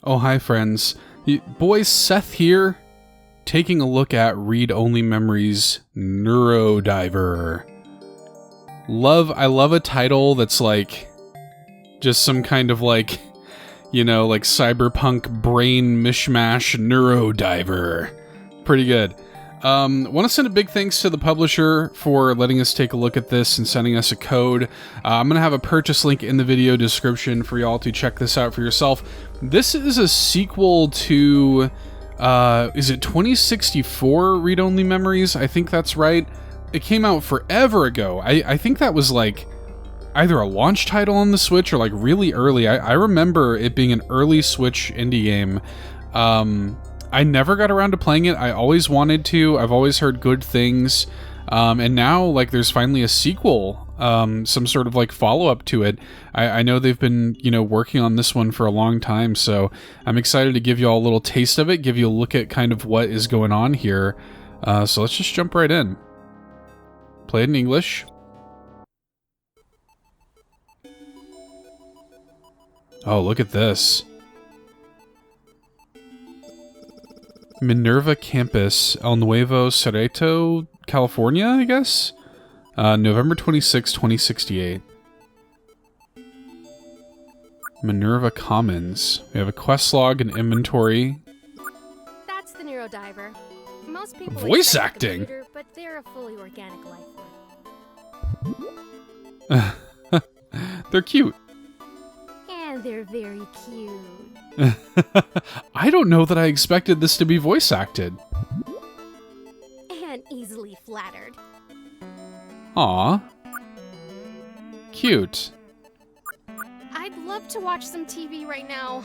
Oh, hi friends. Boys, Seth here, taking a look at Read-Only Memories Neurodiver. I love a title that's like, just some kind of like, you know, like cyberpunk brain mishmash Neurodiver. Pretty good. Want to send a big thanks to the publisher for letting us take a look at this and sending us a code. I'm going to have a purchase link in the video description for y'all to check this out for yourself. This is a sequel to, is it 2064 Read-Only Memories? I think that's right. It came out forever ago. I think that was like either a launch title on the Switch or like really early. I remember it being an early Switch indie game. I never got around to playing it. I always wanted to. I've always heard good things. And now, like, there's finally a sequel, some sort of, like, follow-up to it. I know they've been, you know, working on this one for a long time, so I'm excited to give you all a little taste of it, give you a look at kind of what is going on here. So let's just jump right in. Play it in English. Oh, look at this. Minerva Campus, El Nuevo Cerrito, California, I guess? November 26, 2068. Minerva Commons. We have a quest log and inventory. That's the Neurodiver. Most people voice acting, computer, but they're a fully organic life. They're cute. And they're very cute. I don't know that I expected this to be voice acted. And easily flattered. Aw. Cute. I'd love to watch some TV right now,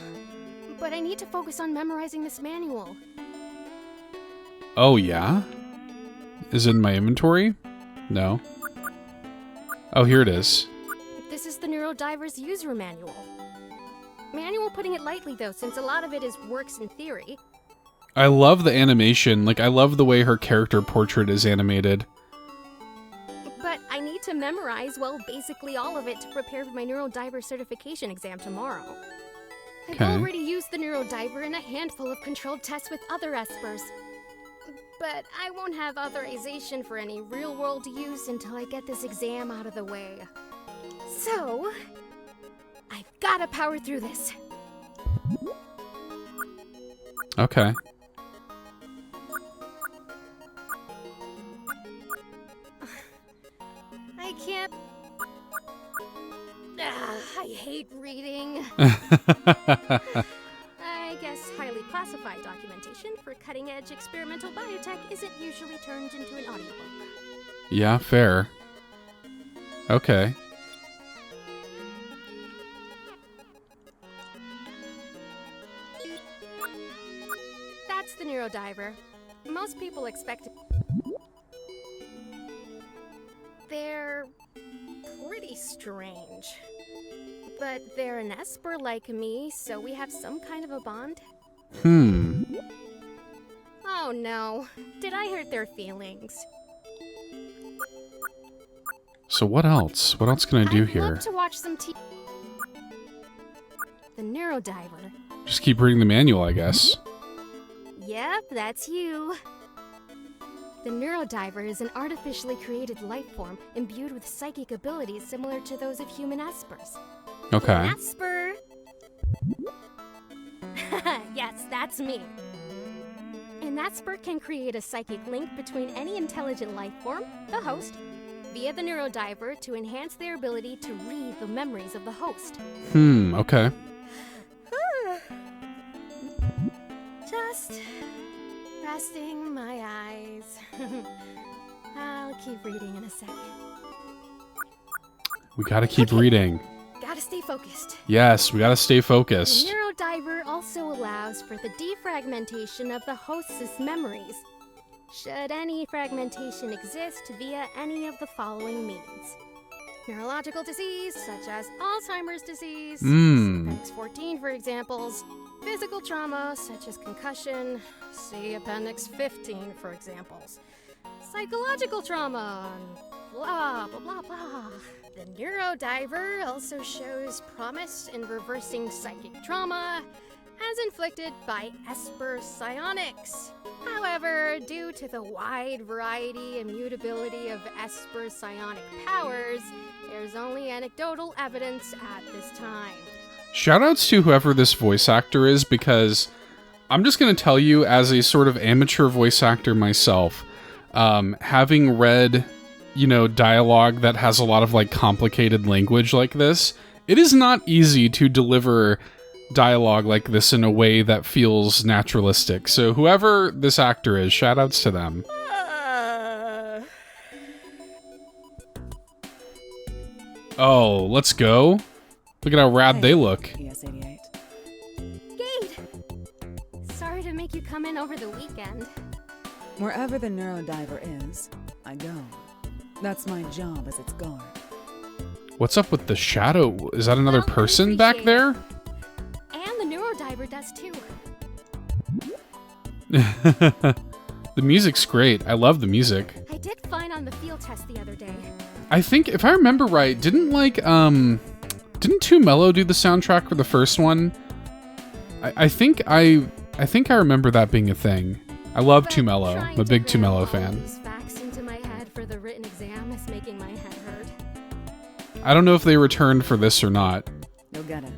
but I need to focus on memorizing this manual. Oh, yeah? Is it in my inventory? No. Oh, here it is. This is the Neurodiver's user manual. Manual putting it lightly, though, since a lot of it is works in theory. I love the animation. Like, I love the way her character portrait is animated. But I need to memorize, well, basically all of it to prepare for my Neurodiver certification exam tomorrow. Okay. I've already used the Neurodiver in a handful of controlled tests with other espers. But I won't have authorization for any real-world use until I get this exam out of the way. So, I've gotta power through this. Okay. I can't... I hate reading. I guess highly classified documentation for cutting-edge experimental biotech isn't usually turned into an audiobook. Yeah, fair. Okay. That's the Neurodiver. Most people expect it. They're pretty strange. But they're an esper like me, so we have some kind of a bond. Oh no. Did I hurt their feelings? So what else? What else can I do here? I'd love to watch some TV. The Neurodiver. Just keep reading the manual, I guess. Yep, that's you. The Neurodiver is an artificially created life form imbued with psychic abilities similar to those of human espers. Okay. An esper! Yes, that's me. An esper can create a psychic link between any intelligent life form, the host, via the Neurodiver to enhance their ability to read the memories of the host. Okay. Just resting my eyes. I'll keep reading in a second. We gotta keep reading. Gotta stay focused. Yes, we gotta stay The focused. Neurodiver also allows for the defragmentation of the host's memories, should any fragmentation exist via any of the following means. Neurological disease, such as Alzheimer's disease, Appendix 14 for examples, physical trauma, such as concussion, see Appendix 15 for examples, psychological trauma, and blah, blah, blah, blah. The Neurodiver also shows promise in reversing psychic trauma as inflicted by Esper psionics. However, due to the wide variety and mutability of Esper's psionic powers, there's only anecdotal evidence at this time. Shoutouts to whoever this voice actor is, because I'm just going to tell you, as a sort of amateur voice actor myself, having read, dialogue that has a lot of like complicated language like this, it is not easy to deliver dialogue like this in a way that feels naturalistic. So whoever this actor is, shoutouts to them. Oh, let's go. Look at how rad they look. ES88. Gade! Sorry to make you come in over the weekend. Wherever the Neurodiver is, I go. That's my job as its guard. What's up with the shadow? Is that another Well, I person back appreciate there? And the Neurodiver does too. The music's great. I love the music. I did fine on the field test the other day. I think, if I remember right, didn't Too Mellow do the soundtrack for the first one? I think I remember that being a thing. I love Too Mellow. I'm a big Too Mellow fan. Facts into my head for the written exam is making my head hurt. I don't know if they returned for this or not, You'll get it.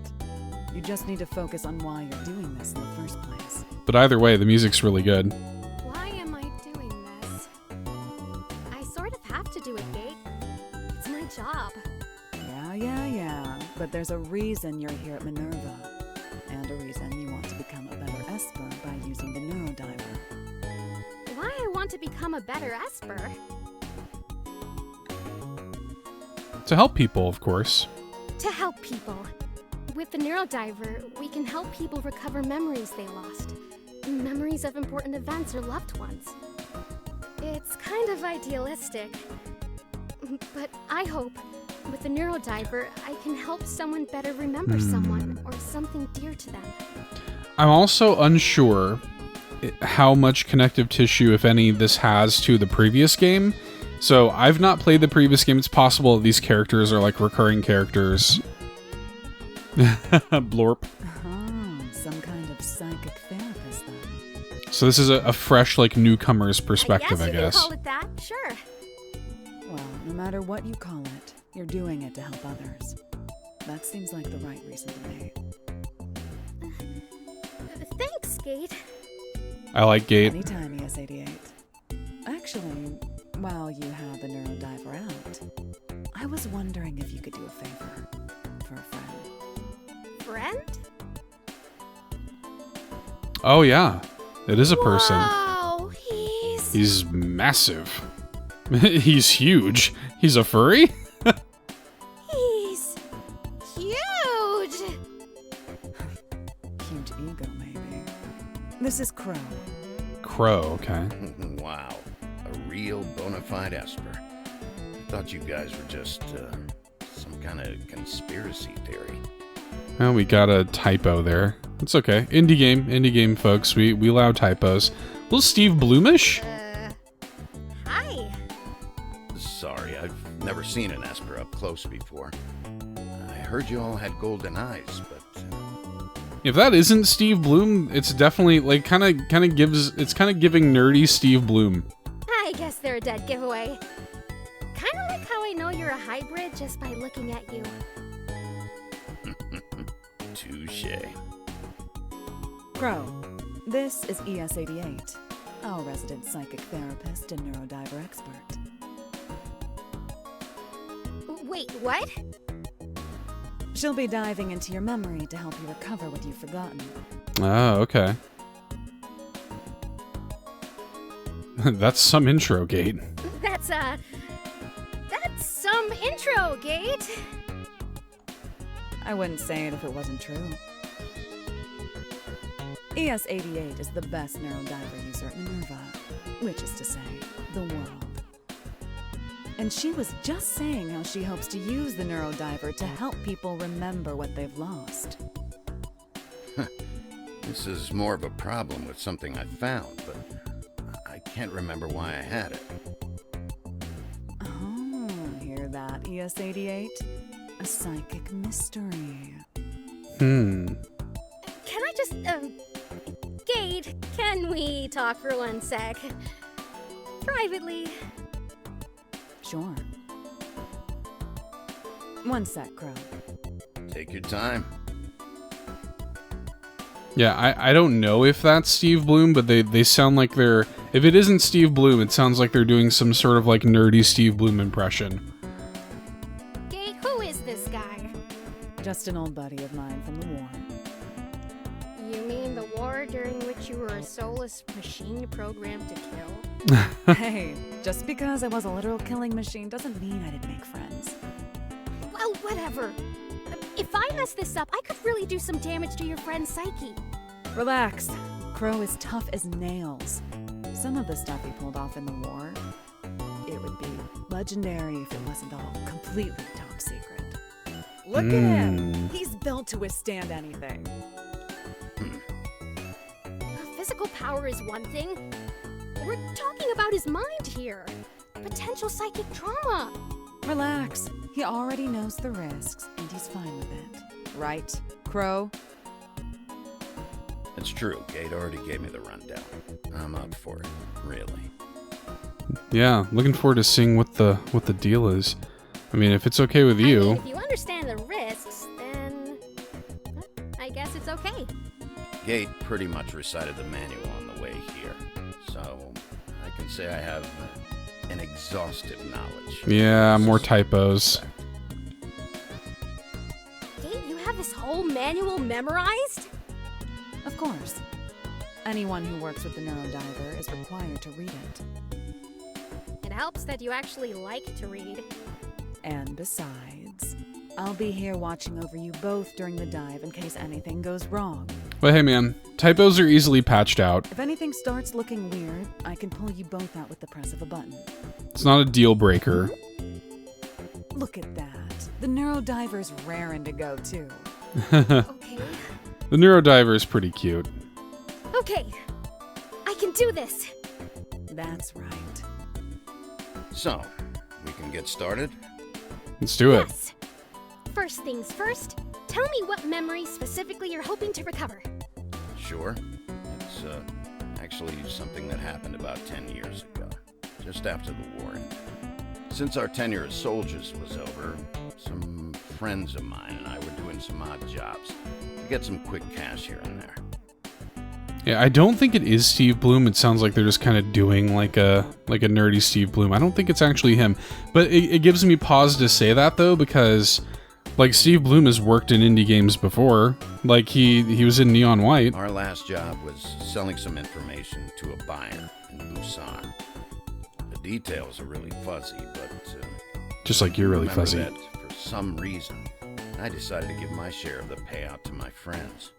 You just need to focus on why you're doing this in the first place. but either way, the music's really good. Why am I doing this? I sort of have to do it, Gate. It's my job. Yeah. But there's a reason you're here at Minerva. And a reason you want to become a better Esper by using the Neurodiver. Why I want to become a better Esper? To help people, of course. To help people. With the Neurodiver, we can help people recover memories they lost. Memories of important events or loved ones. It's kind of idealistic. But I hope, with the Neurodiver, I can help someone better remember someone or something dear to them. I'm also unsure how much connective tissue, if any, this has to the previous game. So I've not played the previous game. It's possible that these characters are like recurring characters. Blorp. Some kind of psychic therapist then. So this is a fresh, like, newcomer's perspective, I you guess. can call it that, sure. Well, no matter what you call it, you're doing it to help others. That seems like the right reason to me. Thanks, Gate. I like Gate. Anytime, ES88. Actually, while you have the Neurodiver out, I was wondering if you could do a favor for a friend. Friend? Oh, yeah. It is a person. Wow, He's massive. He's huge. He's a furry? he's huge. Huge ego, maybe. This is Crow. Crow, okay. Wow, a real bona fide Esper. I thought you guys were just some kind of conspiracy theory. Well, we got a typo there. It's okay. Indie game, folks. We allow typos. Little Steve Bloomish? Hi. Sorry, I've never seen an Esper up close before. I heard you all had golden eyes, but If that isn't Steve Bloom, it's definitely like kind of giving nerdy Steve Bloom. I guess they're a dead giveaway. Kind of like how I know you're a hybrid just by looking at you. touche. Crow, this is ES88, our resident psychic therapist and Neurodiver expert. Wait, what? She'll be diving into your memory to help you recover what you've forgotten. Oh, okay. That's some intro, Gate. That's some intro, Gate. I wouldn't say it if it wasn't true. ES88 is the best Neurodiver user at Minerva, which is to say, the world. And she was just saying how she hopes to use the Neurodiver to help people remember what they've lost. This is more of a problem with something I found, but I can't remember why I had it. Oh, hear that, ES88? A psychic mystery. Can I just Gate, can we talk for 1 sec? Privately. Sure. 1 sec, Crow. Take your time. Yeah, I don't know if that's Steve Bloom, but they sound like they're... If it isn't Steve Bloom, it sounds like they're doing some sort of like nerdy Steve Bloom impression. Gate, who is this guy? Just an old buddy of mine from the war. You mean the war during which you were a soulless machine programmed to kill? Hey, just because I was a literal killing machine doesn't mean I didn't make friends. Well, whatever. If I mess this up, I could really do some damage to your friend's psyche. Relax. Crow is tough as nails. Some of the stuff he pulled off in the war, it would be legendary if it wasn't all completely top secret. Look at him. He's built to withstand anything. Physical power is one thing. We're talking about his mind here. Potential psychic trauma. Relax. He already knows the risks, and he's fine with it. Right, Crow? It's true. Gate already gave me the rundown. I'm up for it, really. Yeah, looking forward to seeing what the deal is. I mean, if it's okay with you. I mean, if you understand the risks, then I guess it's okay. Gate pretty much recited the manual on the way here, so I can say I have an exhaustive knowledge. Yeah, more typos. Gate, you have this whole manual memorized? Of course. Anyone who works with the Neurodiver is required to read it. It helps that you actually like to read. And besides, I'll be here watching over you both during the dive in case anything goes wrong. But hey man, typos are easily patched out. If anything starts looking weird, I can pull you both out with the press of a button. It's not a deal breaker. Look at that. The Neurodiver's raring to go, too. Okay. The Neurodiver is pretty cute. Okay. I can do this. That's right. So, we can get started? Let's do it. Yes. First things first, tell me what memory specifically you're hoping to recover. Sure. It's actually something that happened about 10 years ago, just after the war ended. Since our tenure as soldiers was over, some friends of mine and I were doing some odd jobs to get some quick cash here and there. Yeah, I don't think it is Steve Bloom. It sounds like they're just kind of doing like a nerdy Steve Bloom. I don't think it's actually him. But it gives me pause to say that though, because like Steve Bloom has worked in indie games before. Like he was in Neon White. Our last job was selling some information to a buyer in Busan. The details are really fuzzy, but Just like you're really remember fuzzy. that for some reason, I decided to give my share of the payout to my friends.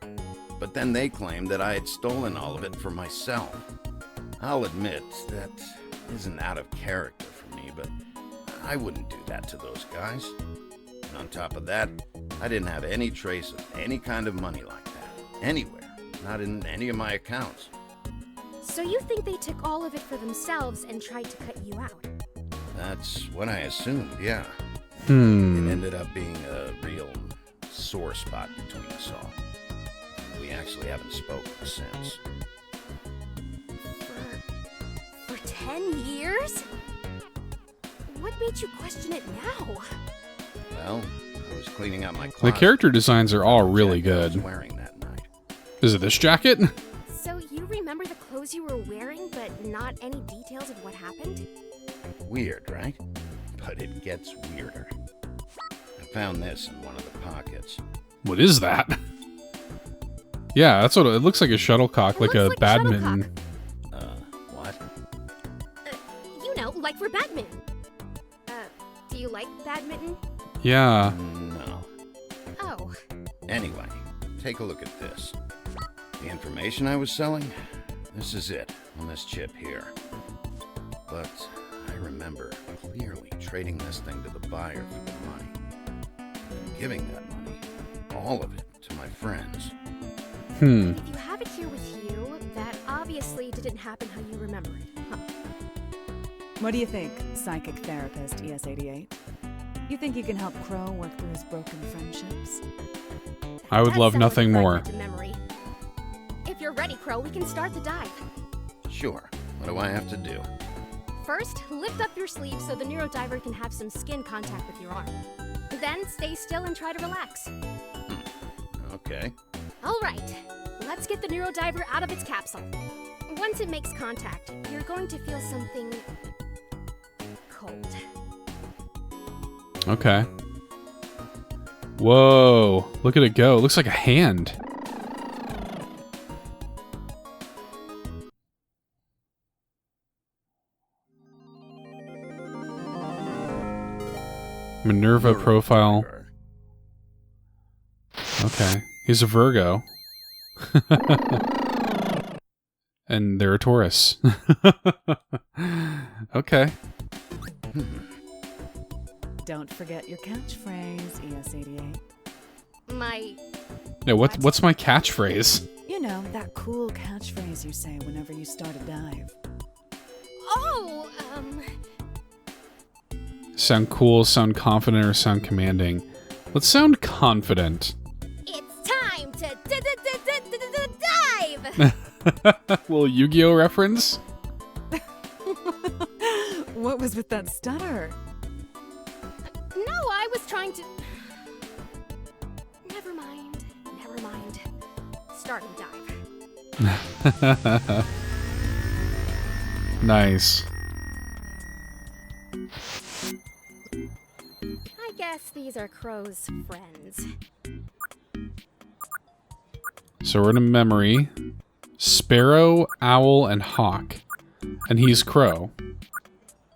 But then they claimed that I had stolen all of it for myself. I'll admit that isn't out of character for me, but I wouldn't do that to those guys. And on top of that, I didn't have any trace of any kind of money like that, anywhere, not in any of my accounts. So you think they took all of it for themselves and tried to cut you out? That's what I assumed, yeah. It ended up being a real sore spot between us all. We actually haven't spoken since. For 10 years? What made you question it now? Well, I was cleaning out my The closet. character designs are all really Jacket I was good. wearing that night. Is it this jacket? So you remember the clothes you were wearing, but not any details of what happened? Weird, right? But it gets weirder. I found this in one of the pockets. What is that? Yeah, that's what it looks like. A shuttlecock, It like looks a like a badminton. What? You know, like for badminton. Do you like badminton? Yeah. No. Oh. Anyway, take a look at this. The information I was selling? This is it, on this chip here. But I remember clearly trading this thing to the buyer for the money. And giving that money, all of it, to my friends. If you have it here with you, that obviously didn't happen how you remember it, huh? What do you think, psychic therapist ES88? You think you can help Crow work through his broken friendships? I would Does love sound nothing like a more. fragmented memory. you're ready, Crow, we can start the dive. Sure. What do I have to do? First, lift up your sleeve so the Neurodiver can have some skin contact with your arm. Then stay still and try to relax. Okay. All right, let's get the Neurodiver out of its capsule. Once it makes contact, you're going to feel something cold. Okay. Whoa, look at it go. It looks like a hand. Minerva profile. Okay. He's a Virgo. And they're a Taurus. Okay. Don't forget your catchphrase, ES88. Yeah, what's my catchphrase? You know, that cool catchphrase you say whenever you start a dive. Oh, Sound cool, sound confident, or sound commanding? Let's sound confident. it's time to dive! Little Yu-Gi-Oh reference? What was with that stutter? No, I was trying to... Never mind. Starting dive. Nice. I guess these are Crow's friends. So we're in a memory. Sparrow, Owl, and Hawk. And he's Crow.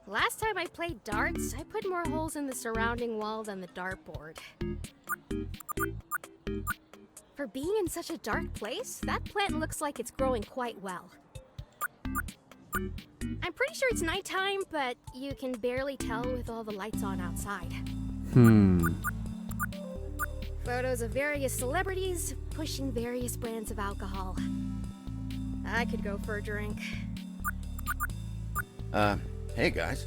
Last time I played darts, I put more holes in the surrounding wall than the dartboard. For being in such a dark place, that plant looks like it's growing quite well. I'm pretty sure it's nighttime, but you can barely tell with all the lights on outside. Photos of various celebrities pushing various brands of alcohol. I could go for a drink. Hey guys.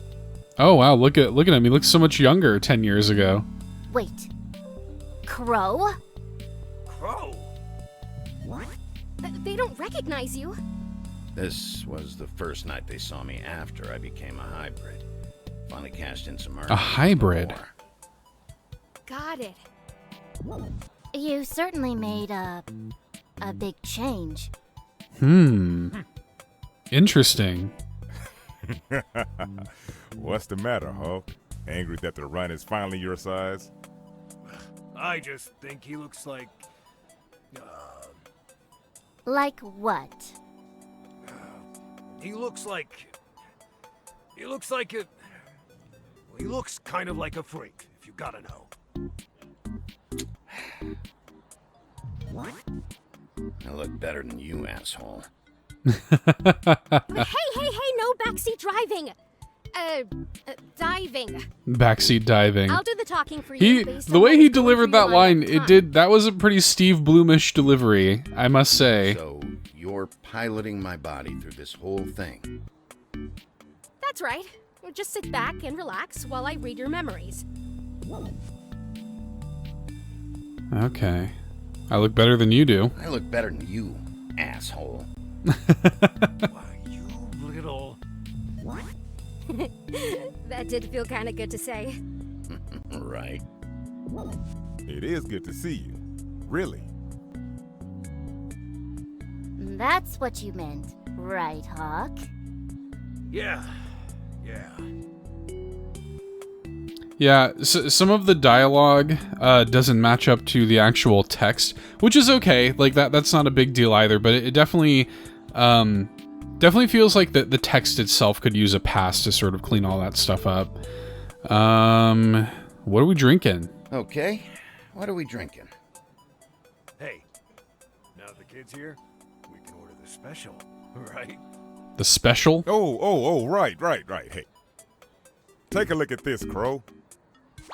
Oh wow, look at him. He looks so much younger 10 years ago. Wait. Crow? Crow? What? They don't recognize you. This was the first night they saw me after I became a hybrid. Finally cashed in some earnings. A hybrid? Got it. You certainly made a big change. Interesting. What's the matter, Hulk? Angry that the run is finally your size? I just think he looks like... Like what? He looks like a... He looks kind of like a freak, if you gotta know. What? I look better than you, asshole. Hey, no backseat driving! Diving. Backseat diving. I'll do the talking for you. The way he delivered that line, that was a pretty Steve Bloomish delivery, I must say. So, you're piloting my body through this whole thing. That's right. Just sit back and relax while I read your memories. Okay. I look better than you do. I look better than you, asshole. Why, you little... What? That did feel kind of good to say. Right. It is good to see you. Really. That's what you meant, right, Hawk? Yeah. Yeah, some of the dialogue doesn't match up to the actual text, which is okay. Like that's not a big deal either. But it definitely feels like the text itself could use a pass to sort of clean all that stuff up. What are we drinking? Okay, what are we drinking? Hey, now the kid's here, we can order the special, right? The special? Oh, right. Hey. Take a look at this, Crow.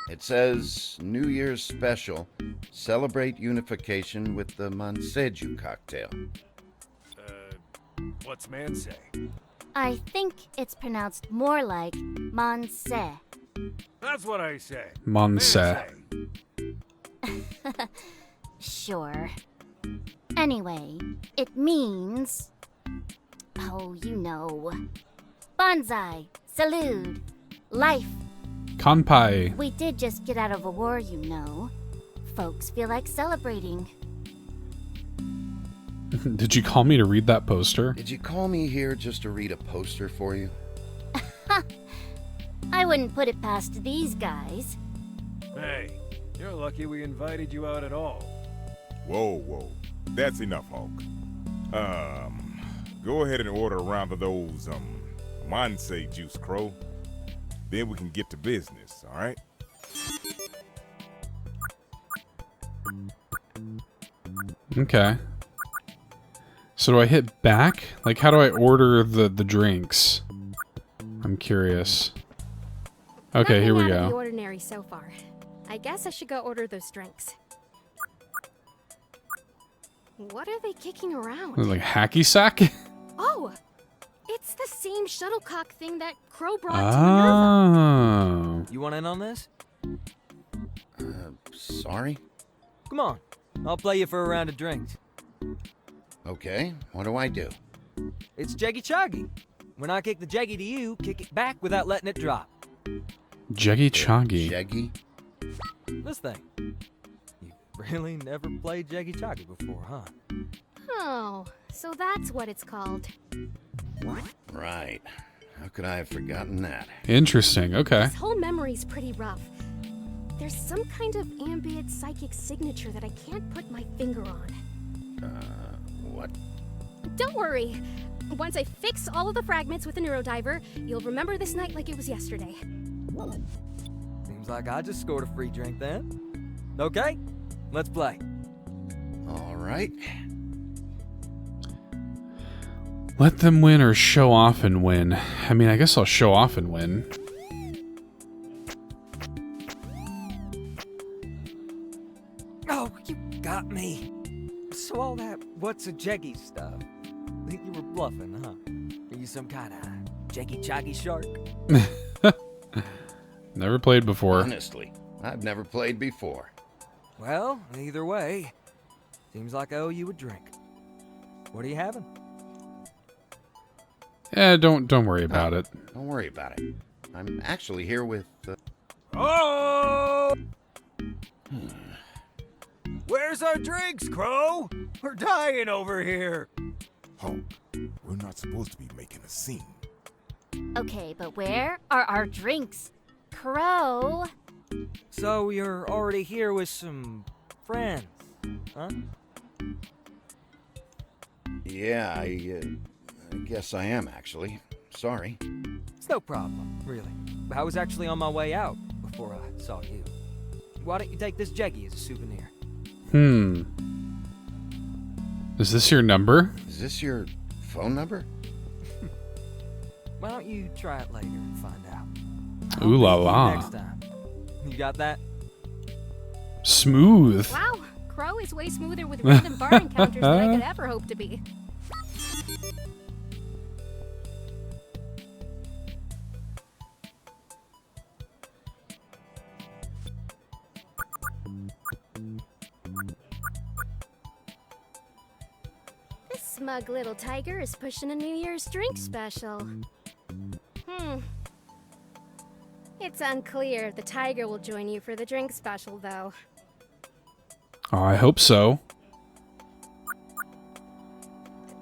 It says, New Year's special, celebrate unification with the Manseju cocktail. What's man say? I think it's pronounced more like Monse. That's what I say. Monse. Man say. Sure. Anyway, it means... Oh, you know. Bonsai, salute, life. Kanpai. We did just get out of a war, you know. Folks feel like celebrating. Did you call me to read that poster? Did you call me here just to read a poster for you? I wouldn't put it past these guys. Hey, you're lucky we invited you out at all. Whoa, whoa. That's enough, Hulk. Go ahead and order a round of those, Mansei juice, Crow. Then we can get to business, alright? Okay. So do I hit back? Like, how do I order the drinks? I'm curious. Okay, here we Nothing out of the go. ordinary so far. I guess I should go order those drinks. What are they kicking around? Like hacky sack? Oh! It's the same shuttlecock thing that Crow brought to Minerva. Oh. You want in on this? Sorry? Come on. I'll play you for a round of drinks. Okay, what do I do? It's Jeggy Choggy. When I kick the Jeggy to you, kick it back without letting it drop. Jeggy Choggy. Jeggy? This thing. You really never played Jeggy Choggy before, huh? Oh, so that's what it's called. Right. How could I have forgotten that? Interesting, okay. This whole memory's pretty rough. There's some kind of ambient psychic signature that I can't put my finger on. What? Don't worry. Once I fix all of the fragments with the Neurodiver, you'll remember this night like it was yesterday. Seems like I just scored a free drink then. Okay, let's play. All right. Let them win or show off and win. I mean, I guess I'll show off and win. Oh, you got me. So all that what's a Jeggy stuff. Think you were bluffing, huh? Are you some kind of Jeggy Choggy shark? Never played before. Honestly, I've never played before. Well, either way, seems like I owe you a drink. What are you having? Yeah, don't worry about it. Don't worry about it. I'm actually here with... Oh! Where's our drinks, Crow? We're dying over here. Hulk, we're not supposed to be making a scene. Okay, but where are our drinks? Crow? So you're already here with some friends, huh? Yeah, I guess I am, actually. Sorry. It's no problem, really. I was actually on my way out before I saw you. Why don't you take this Jeggy as a souvenir? Is this your number? Is this your phone number? Why don't you try it later and find out? Ooh la I'll meet you la. next time. You got that? Smooth. Wow, Crow is way smoother with random bar encounters than I could ever hope to be. This smug little tiger is pushing a New Year's drink special. It's unclear if the tiger will join you for the drink special, though. Oh, I hope so.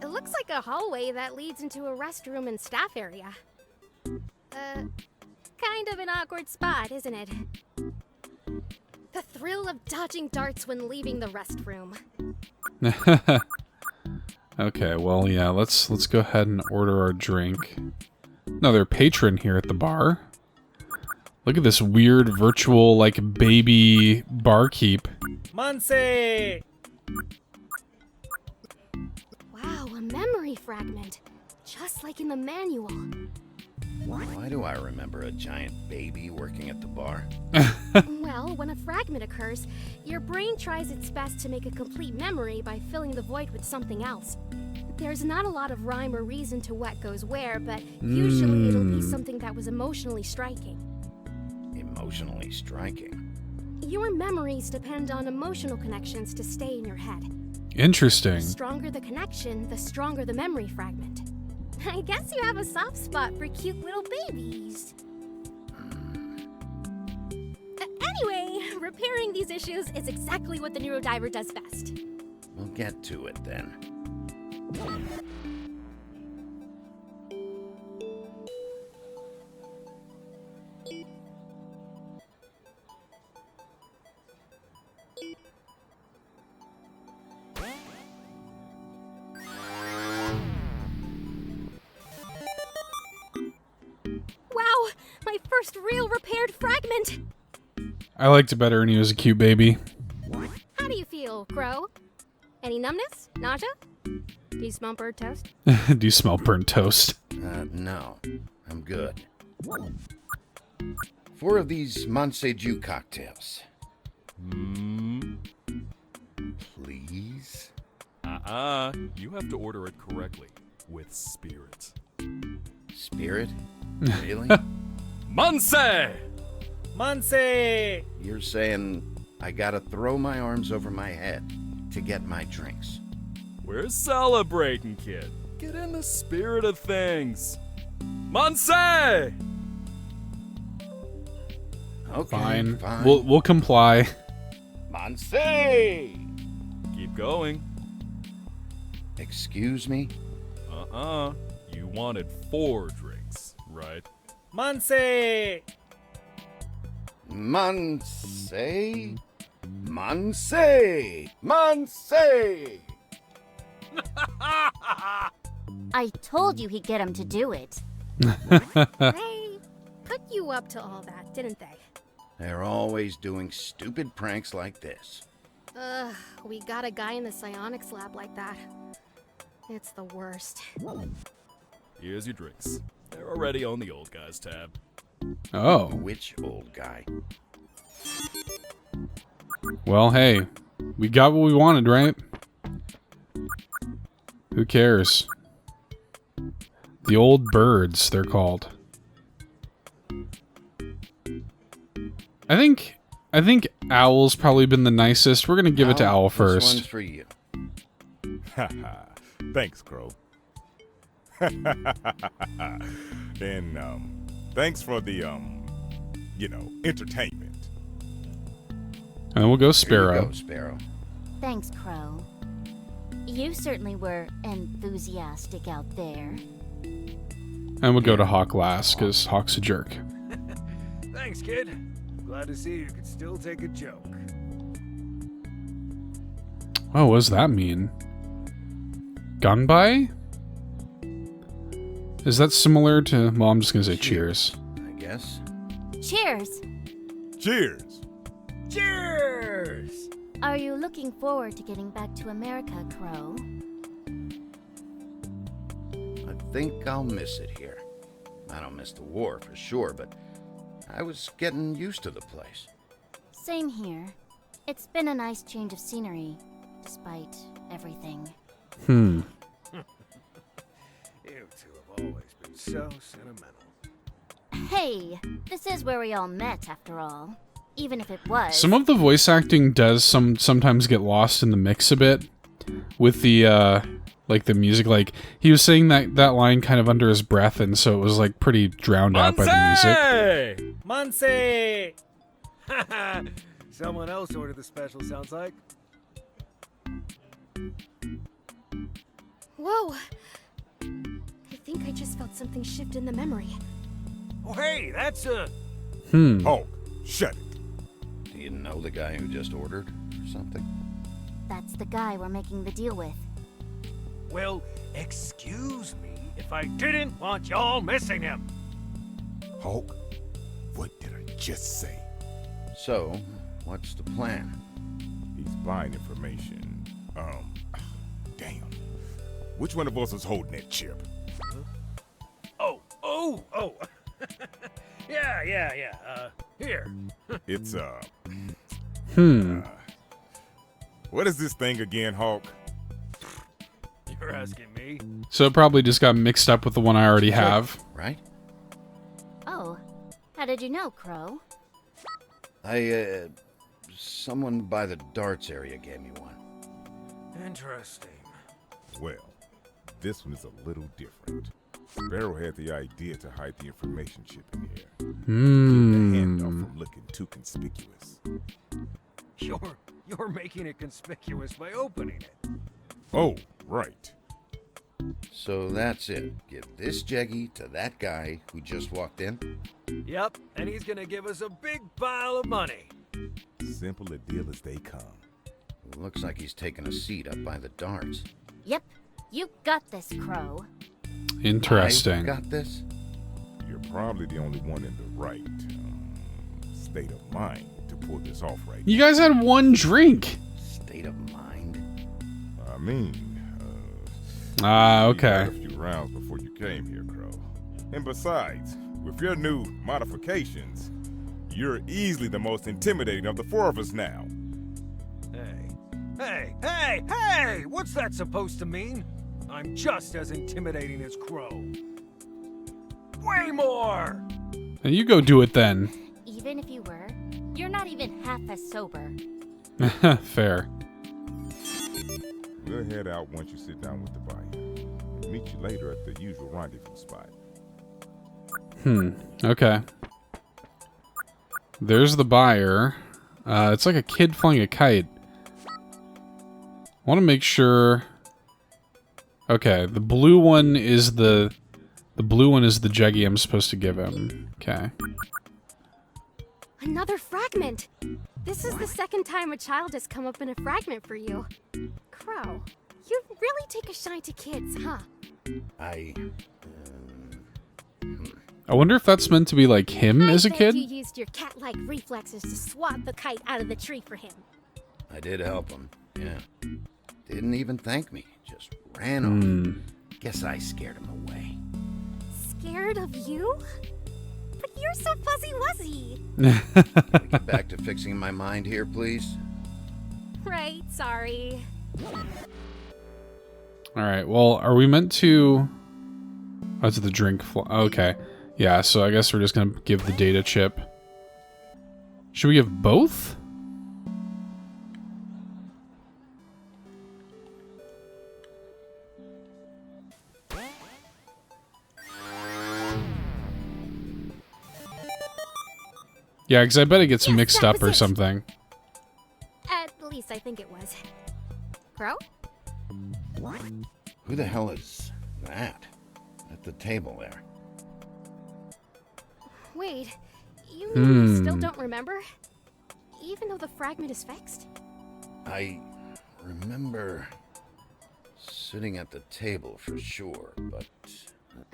It looks like a hallway that leads into a restroom and staff area. Kind of an awkward spot, isn't it? The thrill of dodging darts when leaving the restroom. Okay, well, yeah, let's go ahead and order our drink. Another patron here at the bar. Look at this weird virtual, like, baby barkeep. Manse! Wow, a memory fragment. Just like in the manual. Why do I remember a giant baby working at the bar? Well, when a fragment occurs, your brain tries its best to make a complete memory by filling the void with something else. There's not a lot of rhyme or reason to what goes where, but usually it'll be something that was emotionally striking. Emotionally striking? Your memories depend on emotional connections to stay in your head. The Interesting. stronger the connection, the stronger the memory fragment. I guess you have a soft spot for cute little babies. Anyway, repairing these issues is exactly what the Neurodiver does best. We'll get to it then. Wow, my first real repaired fragment! I liked it better when he was a cute baby. How do you feel, Crow? Any numbness? Nausea? Do you smell burnt toast? Do you smell burnt toast? No. I'm good. 4 of these Monseju cocktails. Please? You have to order it correctly. With spirit. Spirit? Really? Monse! Monse! You're saying I gotta throw my arms over my head to get my drinks. We're celebrating, kid. Get in the spirit of things. Monse! Okay, Fine. We'll comply. Monse! Keep going. Excuse me? You wanted 4 drinks, right? Monse! Monse? Monse! Monse! I told you he'd get him to do it. They put you up to all that, didn't they? They're always doing stupid pranks like this. Ugh, we got a guy in the psionics lab like that. It's the worst. Here's your drinks. They're already on the old guy's tab. Oh. Which old guy? Well, hey. We got what we wanted, right? Who cares? The old birds, they're called. I think Owl's probably been the nicest. We're gonna give it to Owl This one's first. for you. Haha. Thanks, Crow. And, thanks for the, entertainment. And then we'll go Here Sparrow. you go, Sparrow. Thanks, Crow. You certainly were enthusiastic out there. And we'll go to Hawk last, because Hawk's a jerk. Thanks, kid. Glad to see you could still take a joke. Oh, what does that mean? Gunby? Is that similar to... Well, I'm just gonna say cheers. I guess. Cheers! Cheers! Cheers! Are you looking forward to getting back to America, Crow? I think I'll miss it here. I don't miss the war for sure, but I was getting used to the place. Same here. It's been a nice change of scenery, despite everything. You two have always been so sentimental. Hey, this is where we all met, after all. Even if it was. Some of the voice acting does sometimes get lost in the mix a bit with the like the music. Like he was saying that line kind of under his breath, and so it was like pretty drowned out by the music. Monse! Someone else ordered the special, sounds like. Whoa! I think I just felt something shift in the memory. Oh, hey, that's a... Hulk, shut it. Do you know the guy who just ordered or something? That's the guy we're making the deal with. Well, excuse me if I didn't want y'all missing him. Hulk, what did I just say? So, what's the plan? He's buying information. Damn. Which one of us was holding that chip? Oh. Yeah. Here. It's, what is this thing again, Hulk? You're asking me? So it probably just got mixed up with the one I already have. Right? Oh, how did you know, Crow? Someone by the darts area gave me one. Interesting. Well, this one is a little different. Barrow had the idea to hide the information chip in here. Keep the handoff from looking too conspicuous. You're making it conspicuous by opening it. Oh, right. So that's it. Give this Jeggy to that guy who just walked in? Yep, and he's gonna give us a big pile of money. Simple a deal as they come. Looks like he's taking a seat up by the darts. Yep, you got this, Crow. Interesting. I got this? You're probably the only one in the right state of mind to pull this off right You guys had one drink. State of mind? I mean, Okay. you had a few rounds before you came here, Crow. And besides, with your new modifications, you're easily the most intimidating of the four of us now. Hey! What's that supposed to mean? I'm just as intimidating as Crow. Way more! Now you go do it then. Even if you were, you're not even half as sober. Fair. We'll head out once you sit down with the buyer. And meet you later at the usual rendezvous spot. Okay. There's the buyer. It's like a kid flying a kite. I want to make sure. Okay, the blue one is the Jeggy I'm supposed to give him. Okay. Another fragment! This is the second time a child has come up in a fragment for you. Crow, you really take a shine to kids, huh? I wonder if that's meant to be like him as a bet kid. you used your cat-like reflexes to swat the kite out of the tree for him. I did help him, yeah. Didn't even thank me, just ran off. Guess I scared him away. Scared of you? But you're so fuzzy-wuzzy. Can we get back to fixing my mind here, please? Right, sorry. Alright, well, are we meant to... Oh, it's the drink... Okay. Yeah, so I guess we're just gonna give the data chip. Should we give both? Yeah, because I bet it gets mixed that up was or it. something. At least I think it was. Crow? Who the hell is that? At the table there. Wait, you mean you still don't remember? Even though the fragment is fixed? I remember sitting at the table for sure, but...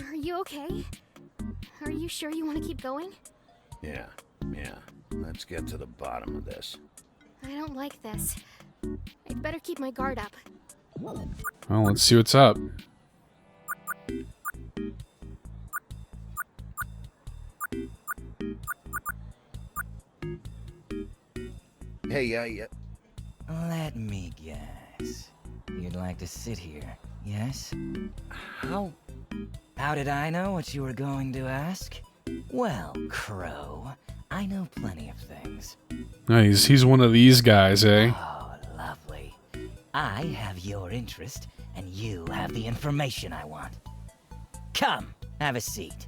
Are you okay? Are you sure you want to keep going? Yeah. Let's get to the bottom of this. I don't like this. I'd better keep my guard up. Well, let's see what's up. Hey, yeah. Let me guess. You'd like to sit here, yes? How did I know what you were going to ask? Well, Crow, I know plenty of things. Nice, he's one of these guys, eh? Oh, lovely. I have your interest, and you have the information I want. Come, have a seat.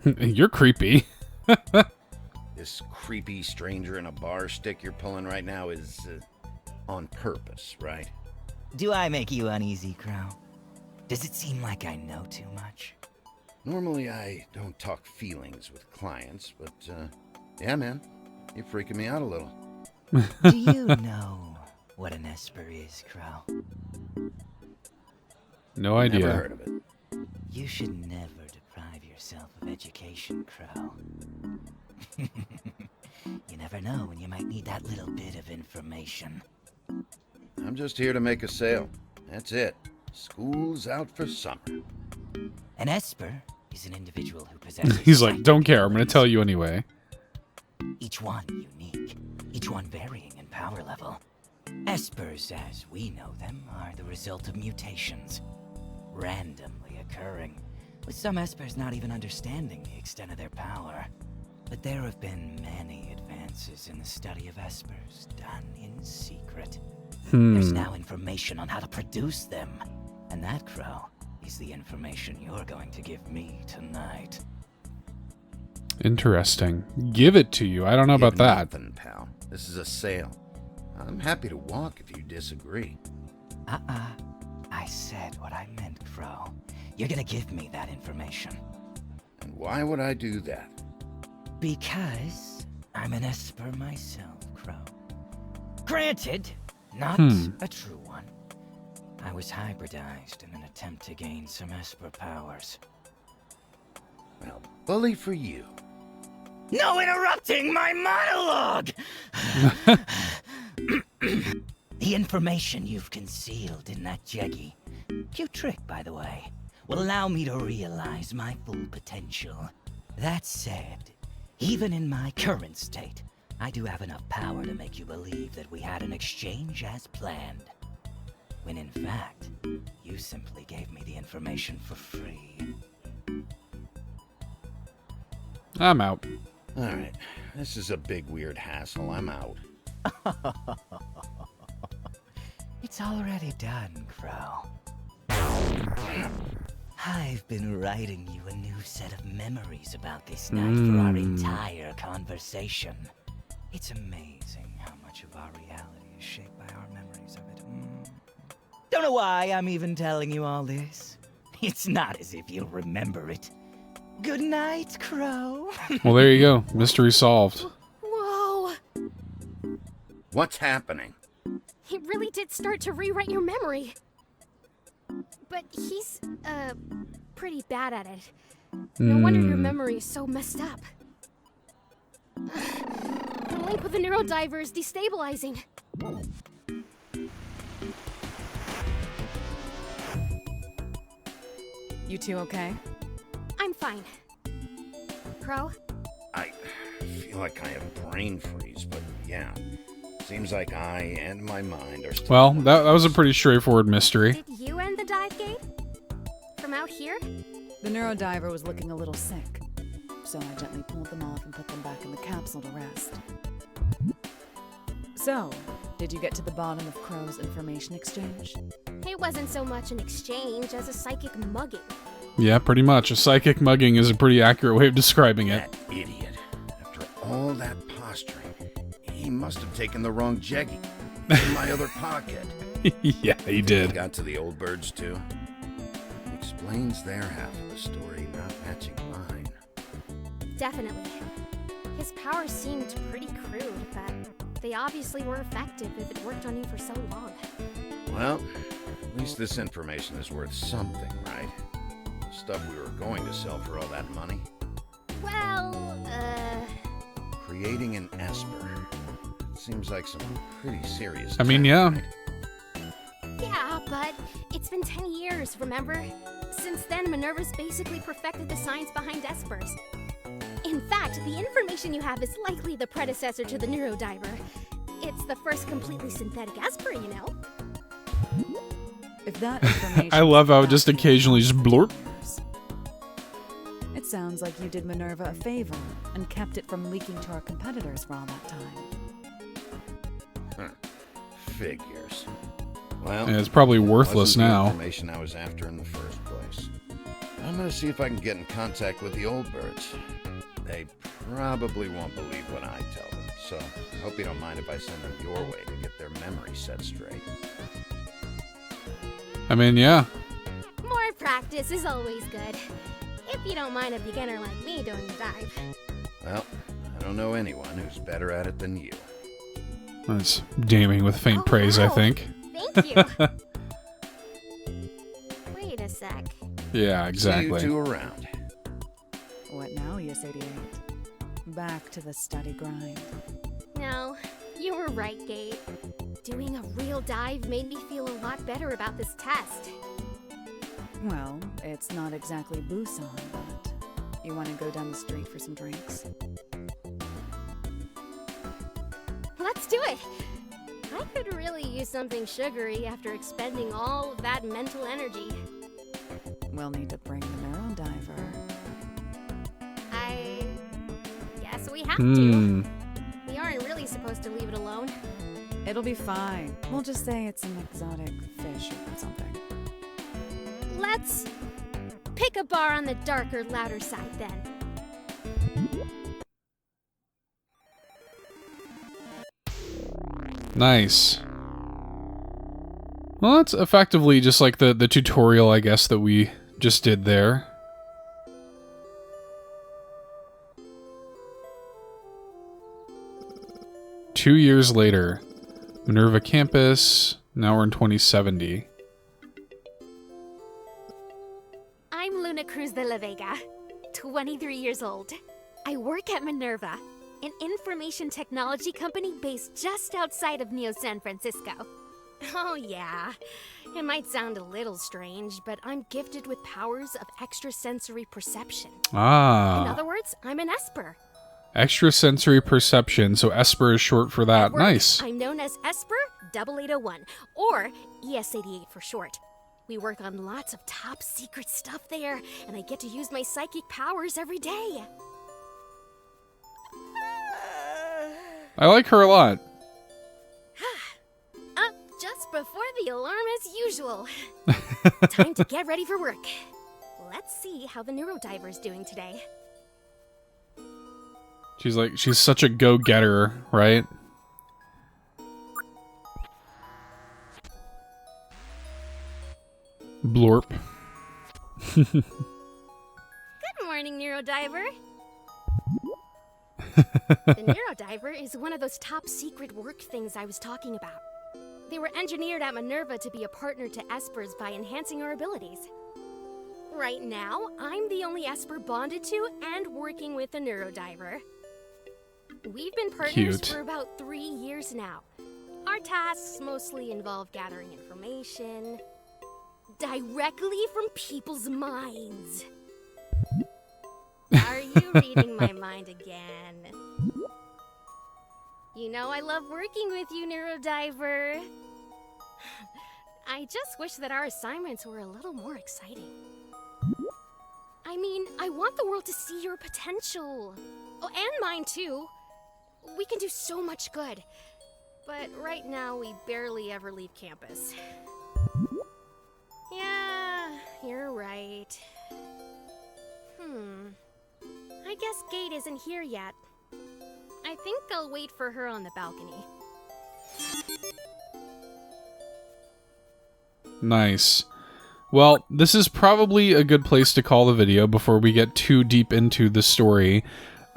You're creepy. this creepy stranger in a bar stick you're pulling right now is on purpose, right? Do I make you uneasy, Crow? Does it seem like I know too much? Normally I don't talk feelings with clients, but yeah, man, you're freaking me out a little. Do you know what an Esper is, Crow? No idea. Never heard of it. You should never deprive yourself of education, Crow. You never know when you might need that little bit of information. I'm just here to make a sale. That's it. School's out for summer. An Esper is an individual who possesses... He's like, don't care, I'm gonna tell you anyway. Each one unique, each one varying in power level. Espers, as we know them, are the result of mutations, randomly occurring, with some Espers not even understanding the extent of their power. But there have been many advancements advances in the study of espers done in secret. There's now information on how to produce them. And that, Crow, is the information you're going to give me tonight. Interesting. Give it to you. I don't know about that. Nothing, pal. This is a sale. I'm happy to walk if you disagree. I said what I meant, Crow. You're gonna give me that information. And why would I do that? Because I'm an Esper myself, Crow. Granted, not a true one. I was hybridized in an attempt to gain some Esper powers. Well, bully for you. No interrupting my monologue! The information you've concealed in that Jeggy, cute trick by the way, will allow me to realize my full potential. That said, even in my current state, I do have enough power to make you believe that we had an exchange as planned. When in fact, you simply gave me the information for free. I'm out. Alright, this is a big weird hassle. I'm out. It's already done, Crow. I've been writing you a new set of memories about this night for our entire conversation. It's amazing how much of our reality is shaped by our memories of it. Don't know why I'm even telling you all this. It's not as if you'll remember it. Good night, Crow. Well, there you go. Mystery solved. Whoa! What's happening? He really did start to rewrite your memory. But he's, pretty bad at it. No wonder your memory is so messed up. The link with the Neurodiver is destabilizing. You two okay? I'm fine. Crow? I feel like I have brain freeze, but yeah. Seems like I and my mind are still... Well, that was a pretty straightforward mystery. Did you end the dive gate? From out here? The Neurodiver was looking a little sick, so I gently pulled them off and put them back in the capsule to rest. So, did you get to the bottom of Crow's information exchange? It wasn't so much an exchange as a psychic mugging. Yeah, pretty much. A psychic mugging is a pretty accurate way of describing it. That idiot. After all that posturing, he must have taken the wrong Jeggy in my other pocket. Yeah, he did. Got to the old birds, too. Explains their half of the story not matching mine. Definitely. His powers seemed pretty crude, but they obviously were effective if it worked on you for so long. Well, at least this information is worth something, right? The stuff we were going to sell for all that money. Well, Creating an Esper. Seems like some pretty serious I mean, tech, yeah. right? yeah, but it's been 10 years, remember? Since then, Minerva's basically perfected the science behind Espers. In fact, the information you have is likely the predecessor to the Neurodiver. It's the first completely synthetic Esper, you know? If that information I love how it just occasionally just blurp. It sounds like you did Minerva a favor and kept it from leaking to our competitors for all that time. Figures. Well, Yeah, it's probably worthless wasn't the now. information I was after in the first place. I'm gonna see if I can get in contact with the old birds. They probably won't believe what I tell them, so I hope you don't mind if I send them your way to get their memory set straight. I mean, yeah. More practice is always good. If you don't mind a beginner like me doing the dive. Well, I don't know anyone who's better at it than you. That's damning with faint praise, I wow. think. Thank you. Wait a sec. Yeah, See you exactly. two around. What now, Yes 88? Back to the study grind. No, you were right, Gabe. Doing a real dive made me feel a lot better about this test. Well, it's not exactly Busan, but you want to go down the street for some drinks? Let's do it! I could really use something sugary after expending all of that mental energy. We'll need to bring the Neurodiver. I guess we have to. We aren't supposed to leave it alone? It'll be fine. We'll just say it's an exotic fish or something. Let's pick a bar on the darker, louder side then. Nice. Well, that's effectively just like the tutorial, I guess, that we just did there. Two years later, Minerva campus, now we're in 2070. I'm Luna Cruz de la Vega, 23 years old. I work at Minerva, an information technology company based just outside of Neo San Francisco. Oh yeah, it might sound a little strange, but I'm gifted with powers of extrasensory perception. Ah. In other words, I'm an Esper. Extrasensory perception, so Esper is short for that. At work, Nice. I'm known as Esper 8801, or ES88 for short. We work on lots of top secret stuff there, and I get to use my psychic powers every day. I like her a lot. Up just before the alarm as usual. Time to get ready for work. Let's see how the Neurodiver's doing today. She's such a go-getter, right? Blorp. Good morning, Neurodiver. The Neurodiver is one of those top secret work things I was talking about. They were engineered at Minerva to be a partner to Espers by enhancing our abilities. Right now, I'm the only Esper bonded to and working with a Neurodiver. We've been partners Cute. for about 3 years now. Our tasks mostly involve gathering information directly from people's minds. Are you reading my mind again? You know I love working with you, Neurodiver. I just wish that our assignments were a little more exciting. I mean, I want the world to see your potential. Oh, and mine too. We can do so much good. But right now, we barely ever leave campus. Yeah, you're right. I guess Gate isn't here yet. I think I'll wait for her on the balcony. Nice. Well, this is probably a good place to call the video before we get too deep into the story.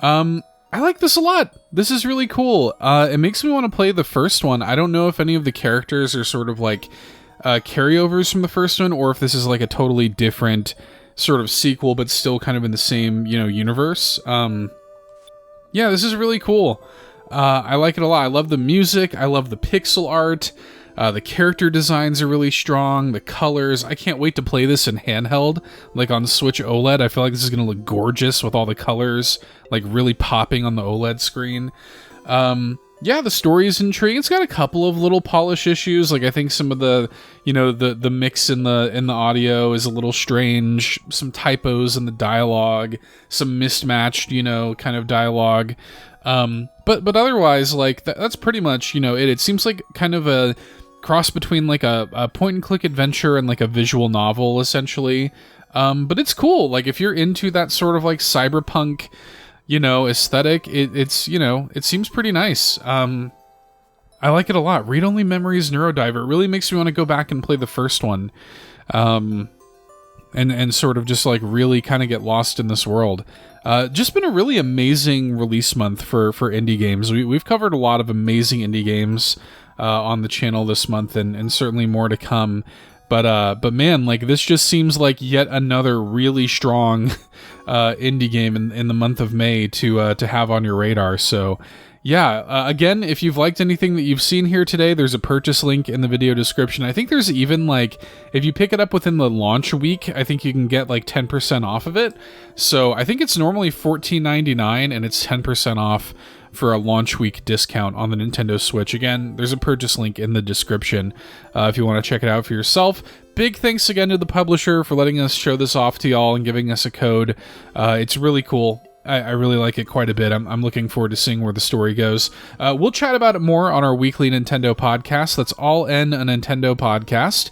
I like this a lot. This is really cool. It makes me want to play the first one. I don't know if any of the characters are sort of like carryovers from the first one, or if this is like a totally different sort of sequel, but still kind of in the same, universe. Yeah, this is really cool. I like it a lot. I love the music. I love the pixel art. The character designs are really strong. The colors. I can't wait to play this in handheld, like on the Switch OLED. I feel like this is going to look gorgeous with all the colors, like really popping on the OLED screen. Yeah, the story is intriguing. It's got a couple of little polish issues. Like I think some of the, the mix in the audio is a little strange. Some typos in the dialogue, some mismatched, kind of dialogue. But otherwise, like that's pretty much, it seems like kind of a cross between like a point and click adventure and like a visual novel essentially. But it's cool. Like if you're into that sort of like cyberpunk, aesthetic, it seems pretty nice. I like it a lot. Read Only Memories Neurodiver. It really makes me want to go back and play the first one. And sort of just like really kind of get lost in this world. Just been a really amazing release month for indie games. We've covered a lot of amazing indie games on the channel this month, and certainly more to come. But man, like this just seems like yet another really strong indie game in the month of May to have on your radar. So yeah, again, if you've liked anything that you've seen here today, there's a purchase link in the video description. I think there's even like, if you pick it up within the launch week, I think you can get like 10% off of it. So I think it's normally $14.99 and it's 10% off for a launch week discount on the Nintendo Switch. Again, there's a purchase link in the description if you want to check it out for yourself. Big thanks again to the publisher for letting us show this off to y'all and giving us a code. It's really cool. I really like it quite a bit. I'm looking forward to seeing where the story goes. We'll chat about it more on our weekly Nintendo podcast. That's All in a Nintendo Podcast,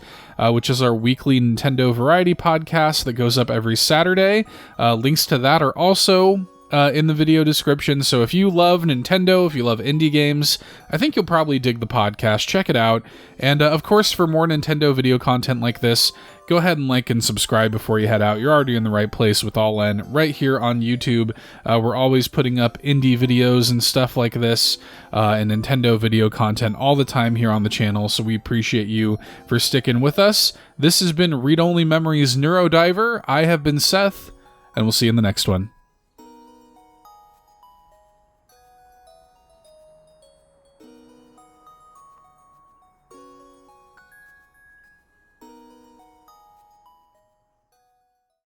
which is our weekly Nintendo variety podcast that goes up every Saturday. Links to that are also in the video description. So if you love Nintendo, if you love indie games, I think you'll probably dig the podcast. Check it out. And of course, for more Nintendo video content like this, go ahead and like and subscribe before you head out. You're already in the right place with All In right here on YouTube. We're always putting up indie videos and stuff like this and Nintendo video content all the time here on the channel. So we appreciate you for sticking with us. This has been Read Only Memories Neurodiver. I have been Seth, and we'll see you in the next one.